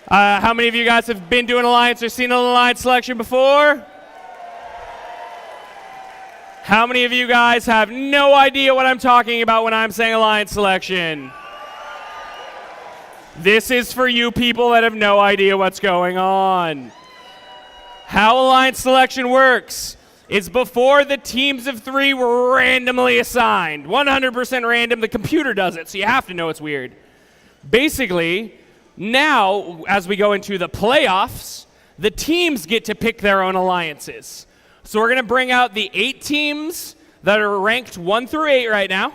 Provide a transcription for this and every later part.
How many of you guys have been doing Alliance or seen an Alliance selection before? How many of you guys have no idea what I'm talking about when I'm saying Alliance selection? This is for you people that have no idea what's going on. How Alliance selection works is before the teams of 3 were randomly assigned. 100% random, the computer does it, so you have to know it's weird. Basically, now, as we go into the playoffs, the teams get to pick their own alliances. So we're going to bring out the 8 teams that are ranked 1 through 8 right now.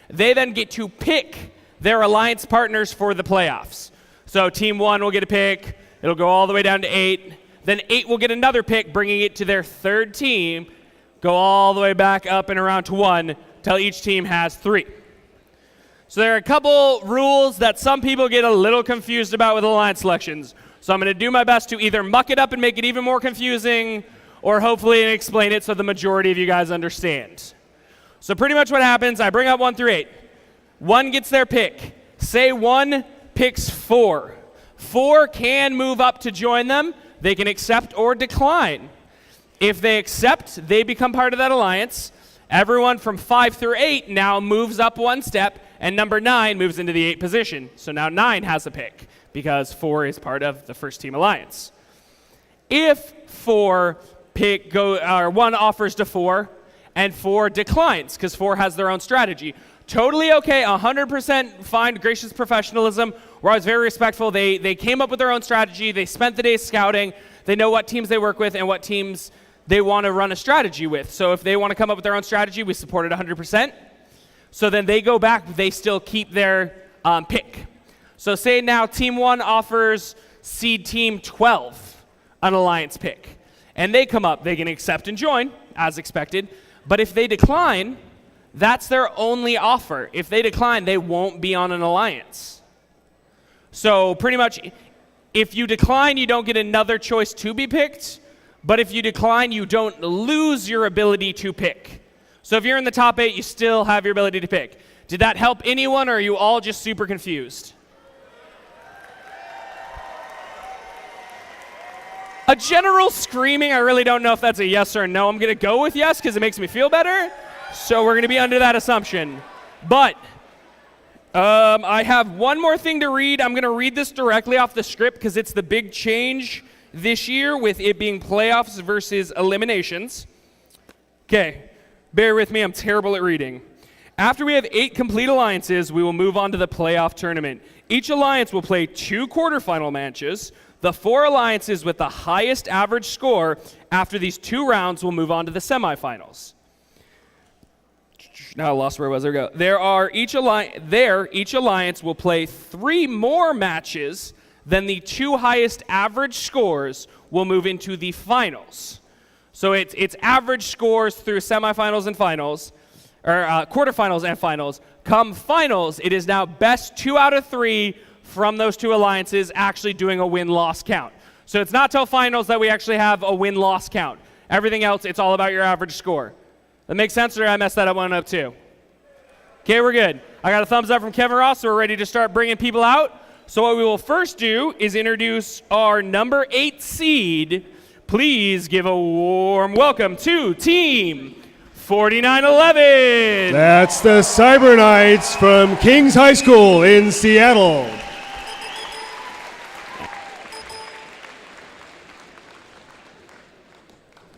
They then get to pick their alliance partners for the playoffs. So team 1 will get a pick. It'll go all the way down to 8. Then 8 will get another pick, bringing it to their 3rd team, go all the way back up and around to 1 till each team has 3. So there are a couple rules that some people get a little confused about with alliance selections. So I'm going to do my best to either muck it up and make it even more confusing, or hopefully explain it so the majority of you guys understand. So pretty much what happens, I bring up 1 through 8. 1 gets their pick. Say 1 picks 4. 4 can move up to join them. They can accept or decline. If they accept, they become part of that alliance. Everyone from 5 through 8 now moves up 1 step, and number 9 moves into the 8 position. So now 9 has a pick because 4 is part of the first team alliance. If 1 offers to 4 and 4 declines because 4 has their own strategy, totally okay, 100% fine, gracious professionalism. We're always very respectful. They came up with their own strategy. They spent the day scouting. They know what teams they work with and what teams they want to run a strategy with. So if they want to come up with their own strategy, we support it 100%. So then they go back, they still keep their pick. So say now team 1 offers seed team 12 an alliance pick. And they come up, they can accept and join, as expected. But if they decline, that's their only offer. If they decline, they won't be on an alliance. So pretty much, if you decline, you don't get another choice to be picked. But if you decline, you don't lose your ability to pick. So if you're in the top 8, you still have your ability to pick. Did that help anyone, or are you all just super confused? A general screaming, I really don't know if that's a yes or a no. I'm going to go with yes because it makes me feel better. So we're going to be under that assumption. But I have one more thing to read. I'm going to read this directly off the script because it's the big change this year with it being playoffs versus eliminations. Okay, bear with me. I'm terrible at reading. After we have 8 complete alliances, we will move on to the playoff tournament. Each alliance will play 2 quarterfinal matches. The 4 alliances with the highest average score after these 2 rounds will move on to the semifinals. Now I lost where I was. There we go. Each alliance will play 3 more matches than the 2 highest average scores will move into the finals. So it's average scores through semifinals and finals, or quarterfinals and finals. Come finals, it is now best 2 out of 3 from those 2 alliances actually doing a win-loss count. So it's not till finals that we actually have a win-loss count. Everything else, it's all about your average score. That makes sense, or did I mess that one up too? Okay, we're good. I got a thumbs up from Kevin Ross, so we're ready to start bringing people out. So what we will first do is introduce our number 8 seed. Please give a warm welcome to Team 4911. That's the Cyber Knights from Kings High School in Seattle.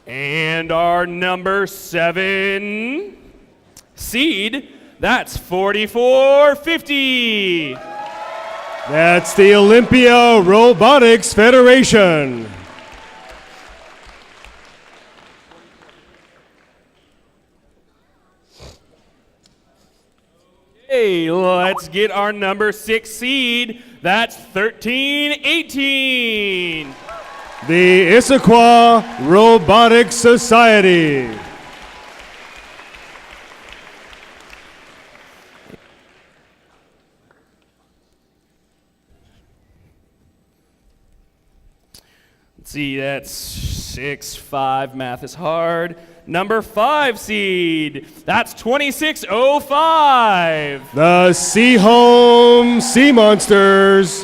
And our number 7 seed, that's 4450. That's the Olympia Robotics Federation. Hey, let's get our number 6 seed. That's 1318. The Issaquah Robotics Society. Let's see, that's 6-5. Math is hard. Number 5 seed, that's 2605. The Seahome Sea Monsters.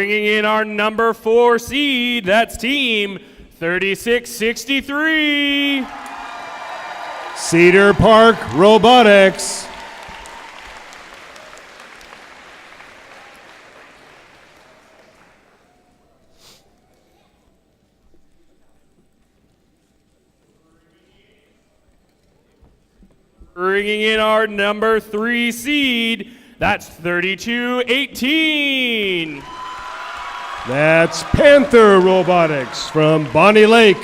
Bringing in our number 4 seed, that's Team 3663. Cedar Park Robotics. Bringing in our number 3 seed, that's 3218. That's Panther Robotics from Bonnie Lake.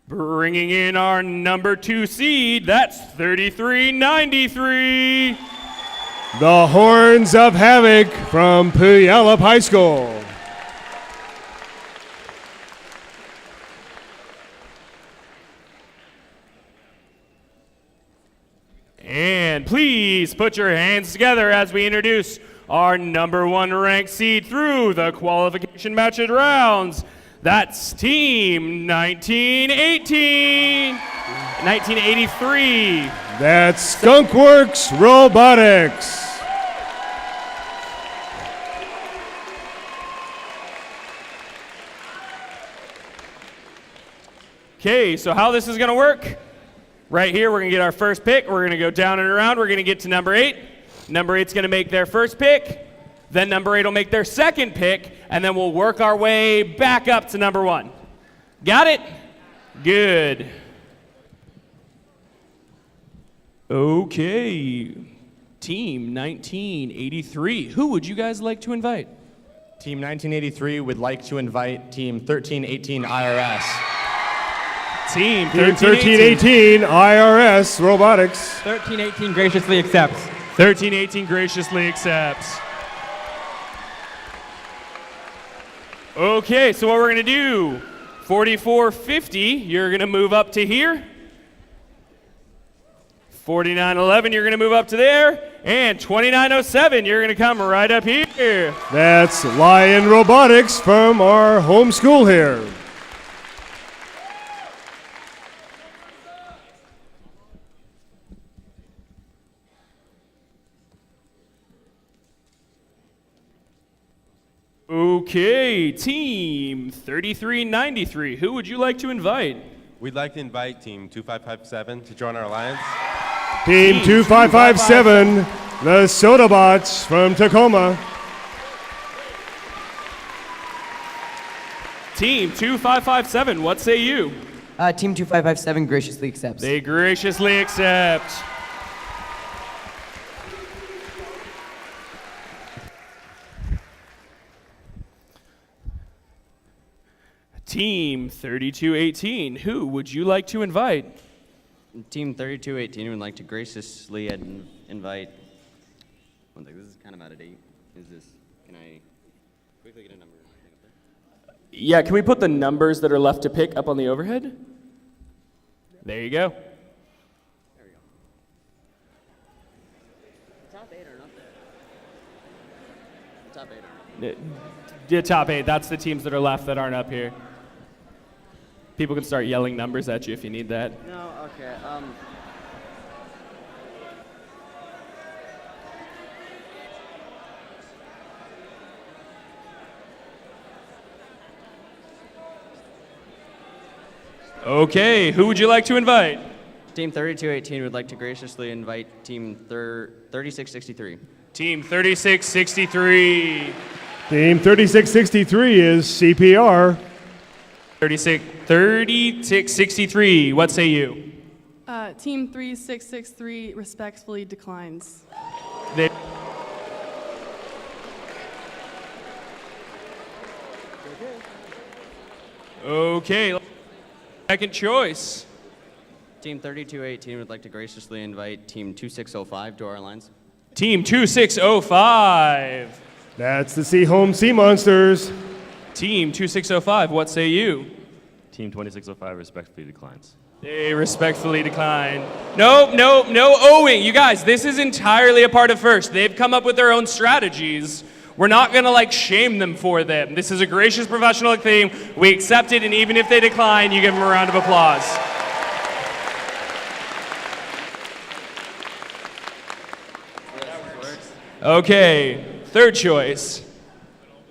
Bringing in our number 2 seed, that's 3393. The Horns of Havoc from Puyallup High School. And please put your hands together as we introduce our number 1 ranked seed through the qualification match rounds. That's Team 1983. That's Skunkworks Robotics. Okay, so how this is going to work? Right here, we're going to get our first pick. We're going to go down and around. We're going to get to number 8. Number 8's going to make their first pick. Then number 8 will make their second pick, and then we'll work our way back up to number 1. Got it? Good. Okay. Team 1983. Who would you guys like to invite? Team 1983 would like to invite Team 1318 IRS. Team 1318 IRS Robotics. 1318 graciously accepts. 1318 graciously accepts. Okay, so what we're going to do, 4450, you're going to move up to here. 4911, you're going to move up to there. And 2907, you're going to come right up here. That's Lion Robotics from our home school here. Okay, Team 3393, who would you like to invite? We'd like to invite Team 2557 to join our alliance. Team 2557, the Sodabots from Tacoma. Team 2557, what say you? Team 2557 graciously accepts. They graciously accept. Team 3218, who would you like to invite? Team 3218 would like to graciously invite. One thing, this is kind of out of date. Can I quickly get a number? Yeah, can we put the numbers that are left to pick up on the overhead? There you go. There we go. Top 8 or not? Top 8 or not? The top 8, that's the teams that are left that aren't up here. People can start yelling numbers at you if you need that. No, okay. Okay, who would you like to invite? Team 3218 would like to graciously invite Team 3663. Team 3663. Team 3663 is CPR. 3663, what say you? Team 3663 respectfully declines. They- Okay, second choice. Team 3218 would like to graciously invite Team 2605 to our lines. Team 2605. That's the Sea Home Sea Monsters. Team 2605, what say you? Team 2605 respectfully declines. They respectfully decline. No owing. You guys, this is entirely a part of FIRST. They've come up with their own strategies. We're not going to shame them for them. This is a gracious professional thing. We accept it, and even if they decline, you give them a round of applause. Okay, third choice.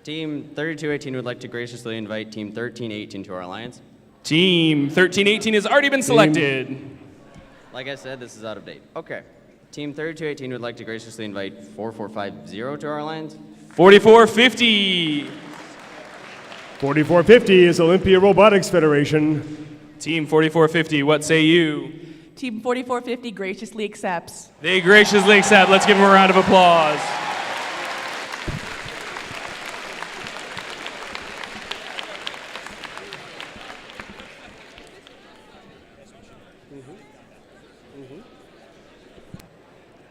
Team 3218 would like to graciously invite Team 1318 to our alliance. Team 1318 has already been selected. Like I said, this is out of date. Okay. Team 3218 would like to graciously invite 4450 to our alliance. 4450. 4450 is Olympia Robotics Federation. Team 4450, what say you? Team 4450 graciously accepts. They graciously accept. Let's give them a round of applause.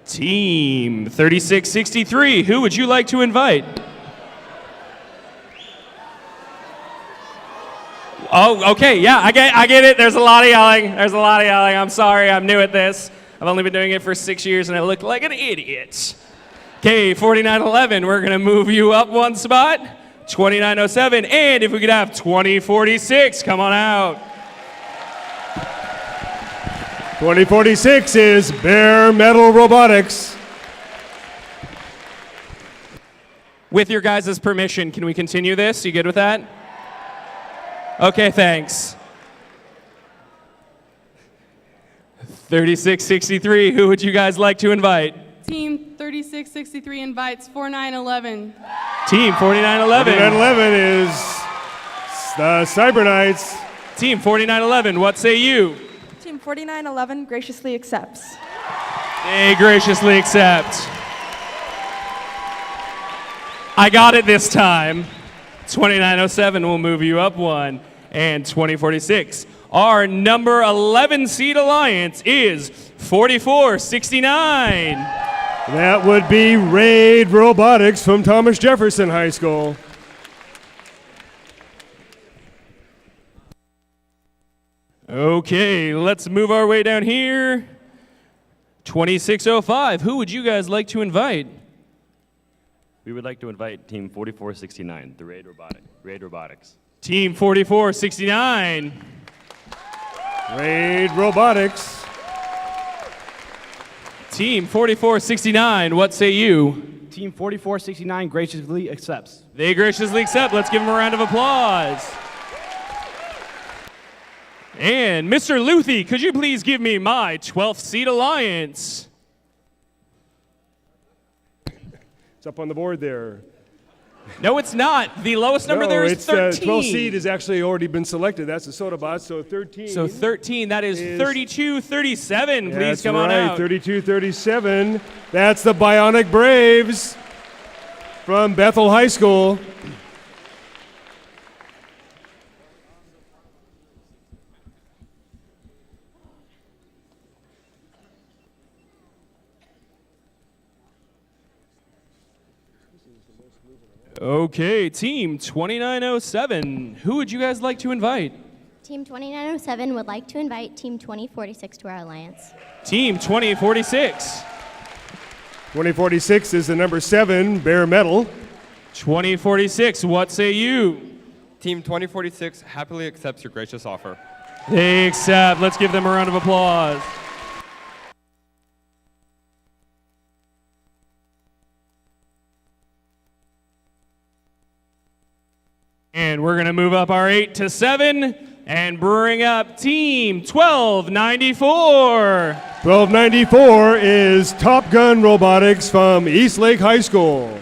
Team 3663, who would you like to invite? Oh, okay, yeah, I get it. There's a lot of yelling. I'm sorry, I'm new at this. I've only been doing it for 6 years and I look like an idiot. Okay, 4911, we're gonna move you up one spot. 2907, and if we could have 2046, come on out. 2046 is Bare Metal Robotics. With your guys' permission, can we continue this? You good with that? Okay, thanks. 3663, who would you guys like to invite? Team 3663 invites 4911. Team 4911. 4911 is the Cyber Knights. Team 4911, what say you? Team 4911 graciously accepts. They graciously accept. I got it this time. 2907 will move you up one. And 2046. Our number 11 seed alliance is 4469. That would be Raid Robotics from Thomas Jefferson High School. Okay, let's move our way down here. 2605, who would you guys like to invite? We would like to invite Team 4469, the Raid Robotics. Team 4469. Raid Robotics. Team 4469, what say you? Team 4469 graciously accepts. They graciously accept. Let's give them a round of applause. And Mr. Luthi, could you please give me my 12th seed alliance? It's up on the board there. No, it's not. The lowest number there is 13. 12 seed has actually already been selected. That's the Soda Bot, so 13. So 13, that is 3237. Please come on out. 3237. That's the Bionic Braves from Bethel High School. Okay, Team 2907. Who would you guys like to invite? Team 2907 would like to invite Team 2046 to our alliance. Team 2046. 2046 is the number 7, Bare Metal. 2046, what say you? Team 2046 happily accepts your gracious offer. They accept. Let's give them a round of applause. And we're going to move up our 8 to 7 and bring up Team 1294. 1294 is Top Gun Robotics from Eastlake High School.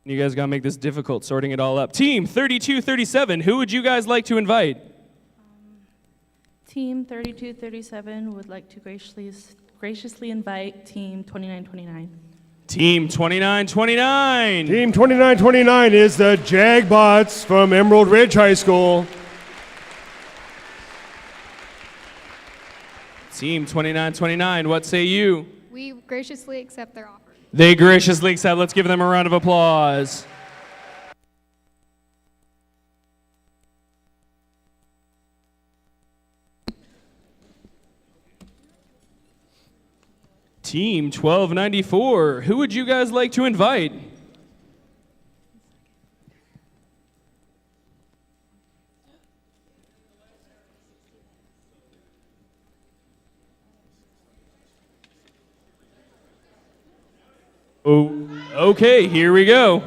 You guys got to make this difficult, sorting it all up. Team 3237, who would you guys like to invite? Team 3237 would like to graciously invite Team 2929. Team 2929. Team 2929 is the Jagbots from Emerald Ridge High School. Team 2929, what say you? We graciously accept their offer. They graciously accept. Let's give them a round of applause. Team 1294, who would you guys like to invite? Oh, okay, here we go.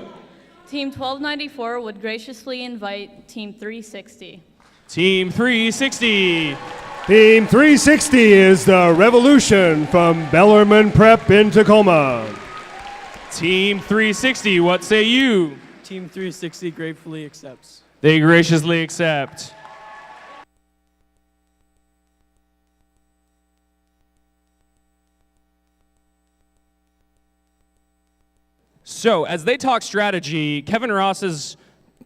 Team 1294 would graciously invite Team 360. Team 360. Team 360 is the Revolution from Bellarmine Prep in Tacoma. Team 360, what say you? Team 360 gratefully accepts. They graciously accept. So, as they talk strategy, Kevin Ross has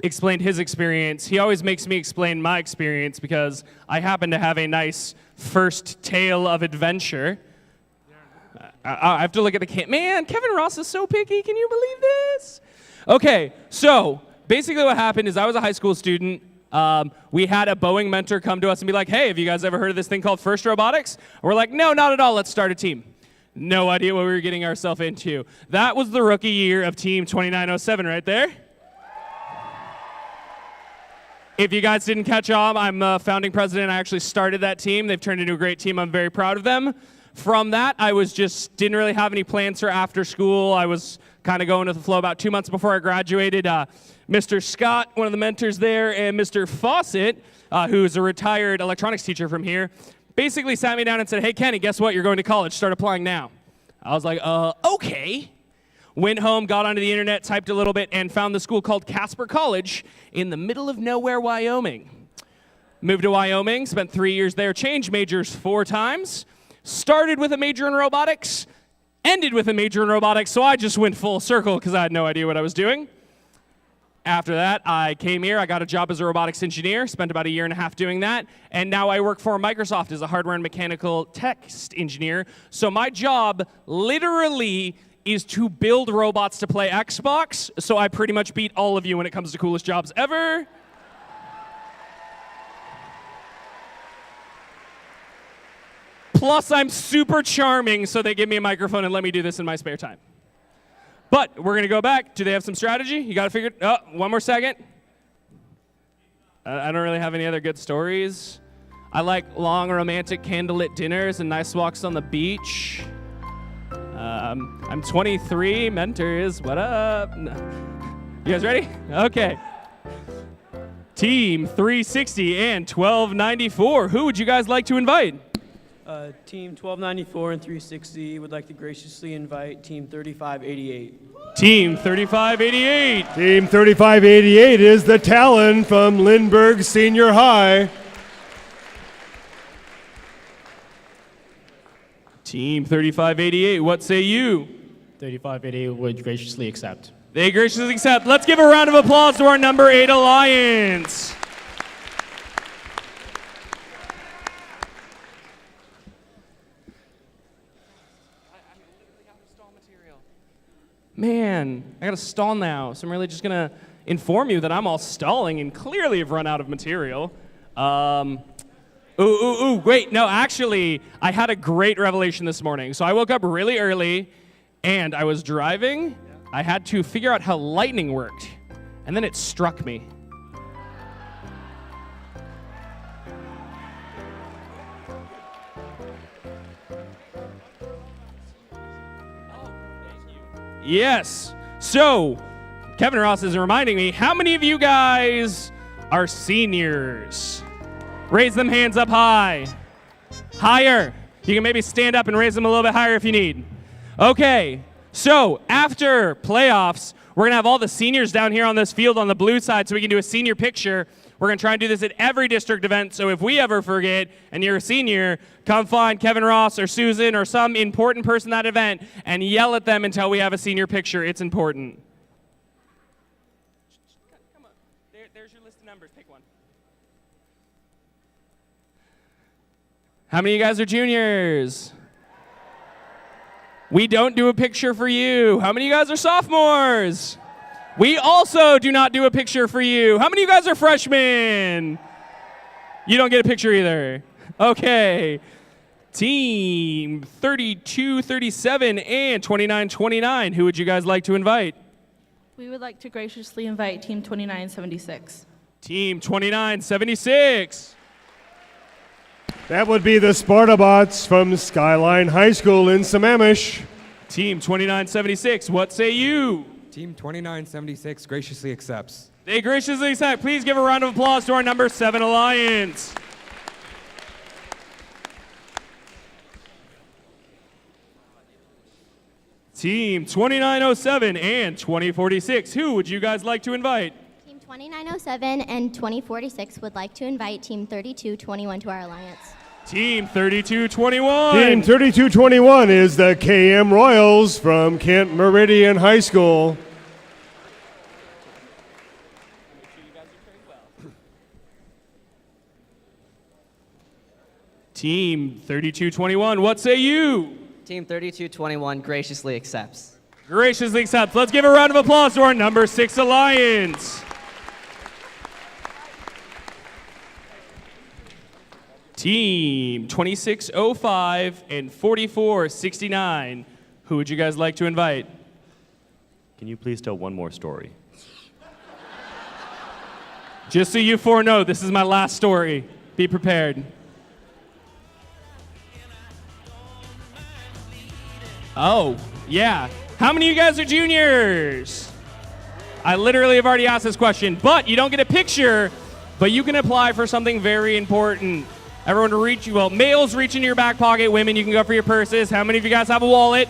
explained his experience. He always makes me explain my experience because I happen to have a nice first tale of adventure. I have to look at the man, Kevin Ross is so picky. Can you believe this? Okay, so basically what happened is I was a high school student. We had a Boeing mentor come to us and be like, hey, have you guys ever heard of this thing called FIRST Robotics? And we're like, no, not at all. Let's start a team. No idea what we were getting ourselves into. That was the rookie year of Team 2907 right there. If you guys didn't catch on, I'm the founding president. I actually started that team. They've turned into a great team. I'm very proud of them. From that, I didn't really have any plans for after school. I was kind of going with the flow. About 2 months before I graduated, Mr. Scott, one of the mentors there, and Mr. Fawcett, who's a retired electronics teacher from here, basically sat me down and said, hey, Kenny, guess what? You're going to college. Start applying now. I was like, okay. Went home, got onto the internet, typed a little bit, and found the school called Casper College in the middle of nowhere, Wyoming. Moved to Wyoming, spent 3 years there, changed majors 4 times, started with a major in robotics, ended with a major in robotics, so I just went full circle because I had no idea what I was doing. After that, I came here, I got a job as a robotics engineer, spent about 1.5 years doing that, and now I work for Microsoft as a hardware and mechanical test engineer. So my job literally is to build robots to play Xbox, so I pretty much beat all of you when it comes to coolest jobs ever. Plus, I'm super charming, so they give me a microphone and let me do this in my spare time. But we're going to go back. Do they have some strategy? You got to figure it out. Oh, one more second. I don't really have any other good stories. I like long romantic candlelit dinners and nice walks on the beach. I'm 23. Mentors, what up? You guys ready? Okay. Team 360 and 1294. Who would you guys like to invite? Team 1294 and 360 would like to graciously invite Team 3588. Team 3588. Team 3588 is the Talon from Lindbergh Senior High. Team 3588, what say you? 3588 would graciously accept. They graciously accept. Let's give a round of applause to our number 8 alliance. Man, I got to stall now, so I'm really just going to inform you that I'm all stalling and clearly have run out of material. Wait, no, actually, I had a great revelation this morning. So I woke up really early, and I was driving. I had to figure out how lightning worked, and then it struck me. Yes. So, Kevin Ross is reminding me, how many of you guys are seniors? Raise them hands up high. Higher. You can maybe stand up and raise them a little bit higher if you need. Okay. So, after playoffs, we're going to have all the seniors down here on this field on the blue side so we can do a senior picture. We're going to try and do this at every district event, so if we ever forget and you're a senior, come find Kevin Ross or Susan or some important person at that event and yell at them until we have a senior picture. It's important. Come on. There's your list of numbers. Pick one. How many of you guys are juniors? We don't do a picture for you. How many of you guys are sophomores? We also do not do a picture for you. How many of you guys are freshmen? You don't get a picture either. Okay. Team 3237 and 2929. Who would you guys like to invite? We would like to graciously invite Team 2976. Team 2976. That would be the Spartabots from Skyline High School in Sammamish. Team 2976, what say you? Team 2976 graciously accepts. They graciously accept. Please give a round of applause to our number 7 alliance. Team 2907 and 2046, who would you guys like to invite? Team 2907 and 2046 would like to invite Team 3221 to our alliance. Team 3221. Team 3221 is the KM Royals from Kent Meridian High School. Team 3221, what say you? Team 3221 graciously accepts. Graciously accepts. Let's give a round of applause to our number 6 alliance. Team 2605 and 4469. Who would you guys like to invite? Can you please tell one more story? Just so you four know, this is my last story. Be prepared. Oh, yeah. How many of you guys are juniors? I literally have already asked this question, but you don't get a picture, but you can apply for something very important. Everyone reach, well, males reach into your back pocket, women, you can go for your purses. How many of you guys have a wallet?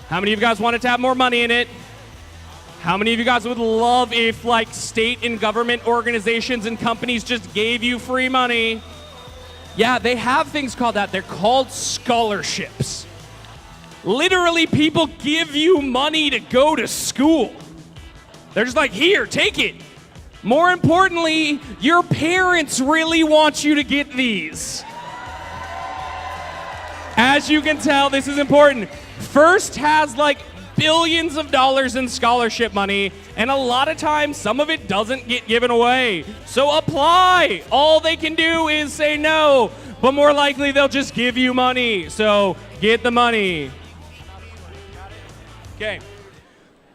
How many of you guys want it to have more money in it? How many of you guys would love if like state and government organizations and companies just gave you free money? Yeah, they have things called that. They're called scholarships. Literally, people give you money to go to school. They're just like, here, take it. More importantly, your parents really want you to get these. As you can tell, this is important. First has like billions of dollars in scholarship money, and a lot of times some of it doesn't get given away. So apply. All they can do is say no, but more likely they'll just give you money. So get the money. Okay.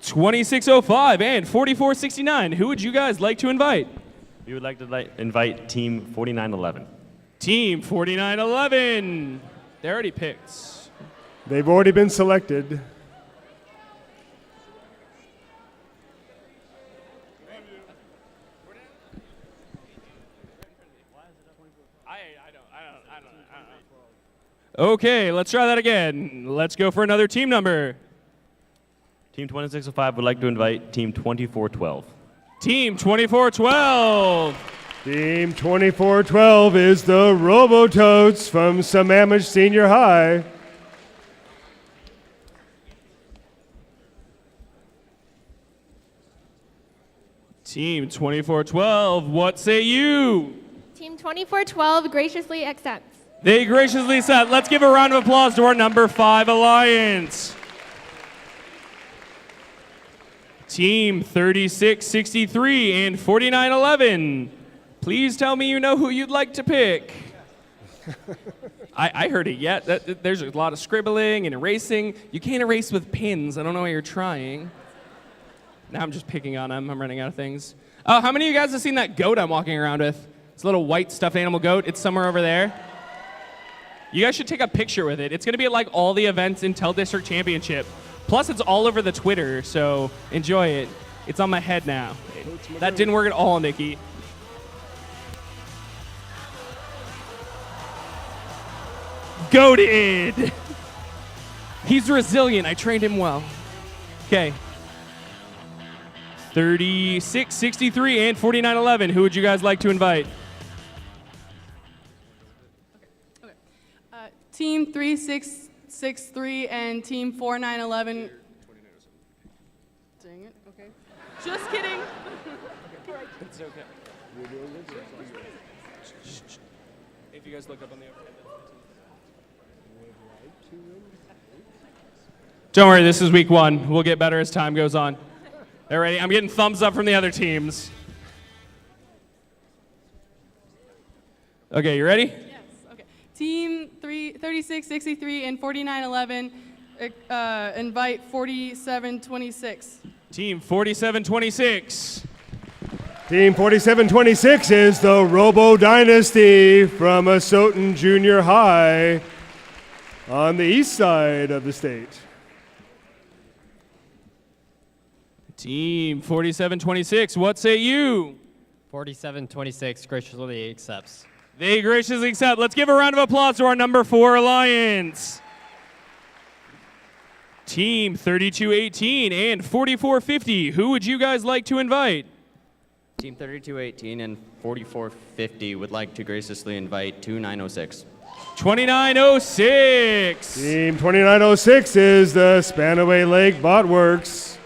2605 and 4469. Who would you guys like to invite? We would like to invite Team 4911. Team 4911. They already picked. They've already been selected. Okay, let's try that again. Let's go for another team number. Team 2605 would like to invite Team 2412. Team 2412. Team 2412 is the Robototes from Sammamish Senior High. Team 2412, what say you? Team 2412 graciously accepts. They graciously said, let's give a round of applause to our number 5 alliance. Team 3663 and 4911. Please tell me you know who you'd like to pick. I heard it yet. There's a lot of scribbling and erasing. You can't erase with pins. I don't know why you're trying. Now I'm just picking on them. I'm running out of things. Oh, how many of you guys have seen that goat I'm walking around with? It's a little white stuffed animal goat. It's somewhere over there. You guys should take a picture with it. It's going to be at like all the events in Tel District Championship. Plus, it's all over the Twitter, so enjoy it. It's on my head now. That didn't work at all, Nikki. Goated! He's resilient. I trained him well. Okay. 3663 and 4911. Who would you guys like to invite? Team 3663 and Team 4911. Dang it, okay. Just kidding. It's okay. If you guys look up on the overhead. Don't worry, this is week 1. We'll get better as time goes on. All right, I'm getting thumbs up from the other teams. Okay, you ready? Yes, okay. Team 3663 and 4911 invite 4726. Team 4726. Team 4726 is the Robo Dynasty from Asotin Junior High on the east side of the state. Team 4726, what say you? 4726 graciously accepts. They graciously accept. Let's give a round of applause to our number 4 alliance. Team 3218 and 4450, who would you guys like to invite? Team 3218 and 4450 would like to graciously invite 2906. 2906. Team 2906 is the Spanaway Lake Bot Works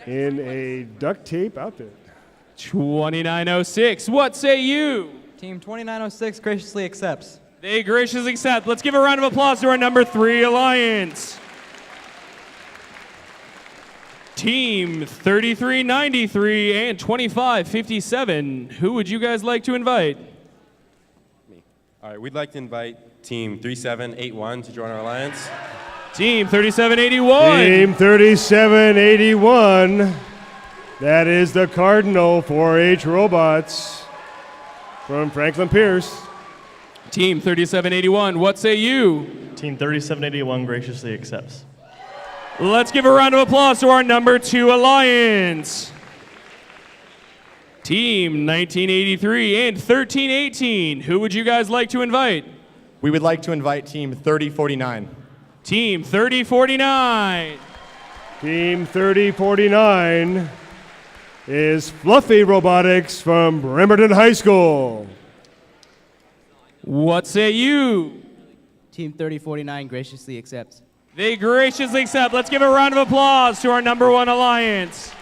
in a duct tape outfit. 2906, what say you? Team 2906 graciously accepts. They graciously accept. Let's give a round of applause to our number 3 alliance. Team 3393 and 2557, who would you guys like to invite? Me. All right, we'd like to invite Team 3781 to join our alliance. Team 3781. Team 3781. That is the Cardinal 4-H robots from Franklin Pierce. Team 3781, what say you? Team 3781 graciously accepts. Let's give a round of applause to our number 2 alliance. Team 1983 and 1318, who would you guys like to invite? We would like to invite Team 3049. Team 3049. Team 3049 is Fluffy Robotics from Bremerton High School. What say you? Team 3049 graciously accepts. They graciously accept. Let's give a round of applause to our number 1 alliance.